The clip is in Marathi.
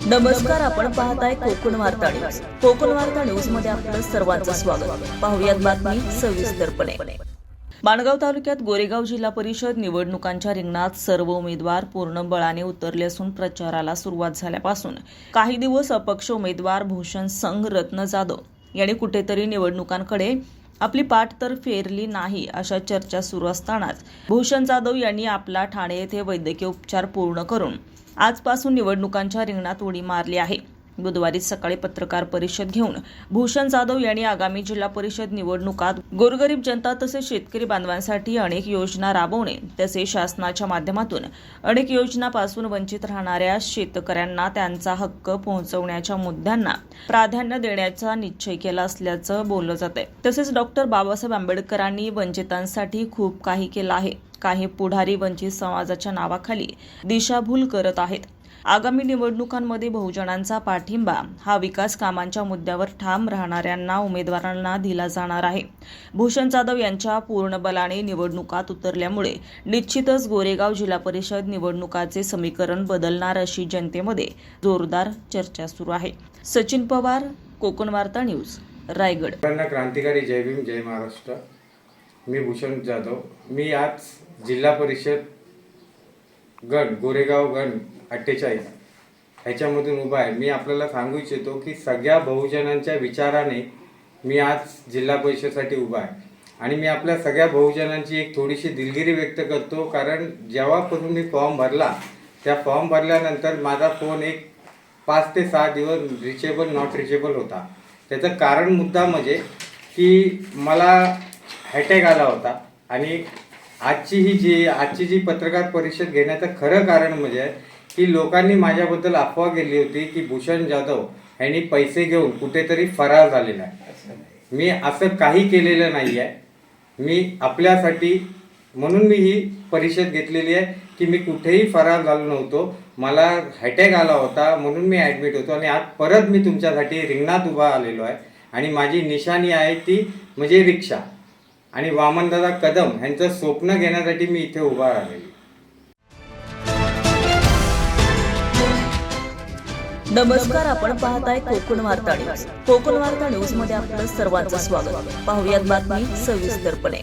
नमस्कार, आपण पाहताय कोकण वार्ता न्यूज. कोकण वार्ता न्यूज मध्ये आपलं सर्वांचं स्वागत. पाहुयात बातमी सविस्तरपणे. माणगाव तालुक्यात गोरेगाव जिल्हा परिषद निवडणुकांच्या रिंगणात सर्व उमेदवार पूर्ण बळाने उतरले असून प्रचाराला सुरुवात झाल्यापासून काही दिवस अपक्ष उमेदवार भूषण संघ रत्न जाधव यांनी कुठेतरी निवडणुकांकडे आपली पाठ तर फेरली नाही अशा चर्चा सुरू असतानाच भूषण जाधव यांनी आपला ठाणे येथे वैद्यकीय उपचार पूर्ण करून आजपासून निवडणुकांच्या रिंगणात उडी मारली आहे. बुधवारी सकाळी पत्रकार परिषद घेऊन भूषण जाधव यांनी आगामी जिल्हा परिषद निवडणुकात गोरगरीब जनता तसेच शेतकरी बांधवांसाठी अनेक योजना राबवणे तसेच शासनाच्या माध्यमातून अनेक योजनांपासून वंचित राहणाऱ्या शेतकऱ्यांना त्यांचा हक्क पोहोचवण्याच्या मुद्द्यांना प्राधान्य देण्याचा निश्चय केला असल्याचं बोललं जातंय. तसेच डॉक्टर बाबासाहेब आंबेडकरांनी वंचितांसाठी खूप काही केलं आहे. काही पुढारी वंचित समाजाच्या नावाखाली दिशाभूल करत आहेत. आगामी निवडणुकांमध्ये बहुजनांचा पाठिंबा हा विकास कामांच्या मुद्द्यावर ठाम राहणाऱ्यांना उमेदवारांना दिला जाणार आहे. भूषण जाधव यांच्या पूर्ण बलाने निवडणुकात उतरल्यामुळे निश्चितच गोरेगाव जिल्हा परिषद निवडणुकाचे समीकरण बदलणार अशी जनतेमध्ये जोरदार चर्चा सुरू आहे. सचिन पवार, कोकण वार्ता न्यूज, रायगड. क्रांतिकारी जय भीम, जय महाराष्ट्र. मी भूषण जाधव. मी आज जिल्हा परिषद गण गोरेगाव गण 48 ह्याच्यामधून उभा आहे. मी आपल्याला सांगू इच्छितो की सगळ्या बहुजनांच्या विचाराने मी आज जिल्हा परिषदेसाठी उभा आहे आणि मी आपल्या सगळ्या बहुजनांची एक थोडीशी दिलगिरी व्यक्त करतो. कारण जेव्हापासून मी फॉर्म भरला त्या फॉर्म भरल्यानंतर माझा फोन एक 5 ते 6 दिवस रिचेबल नॉट रिचेबल होता. त्याचं कारण मुद्दा म्हणजे की मला अटॅक आला होता आणि आजची जी पत्रकार परिषद घेण्याचं खरं कारण म्हणजे की लोकांनी माझ्याबद्दल अफवा केली होती की भूषण जाधव यांनी पैसे घेऊन कुठेतरी फरार झालेला आहे. मी असं काही केलेलं नाही आहे. मी आपल्यासाठी म्हणून मी ही परिषद घेतलेली आहे की मी कुठेही फरार झालो नव्हतो. मला अटॅक आला होता म्हणून मी ॲडमिट होतो आणि आज परत मी तुमच्यासाठी रिंगणात उभा आलेलो आहे आणि माझी निशाणी आहे ती म्हणजे रिक्षा आणि वामनदादा कदम यांचं स्वप्न घेण्यासाठी मी इथे उभा राहिलो. नमस्कार, आपण पाहताय कोकण वार्ता न्यूज. कोकण वार्ता न्यूज मध्ये आपलं सर्वांचं स्वागत. पाहुयात बातमी सविस्तरपणे.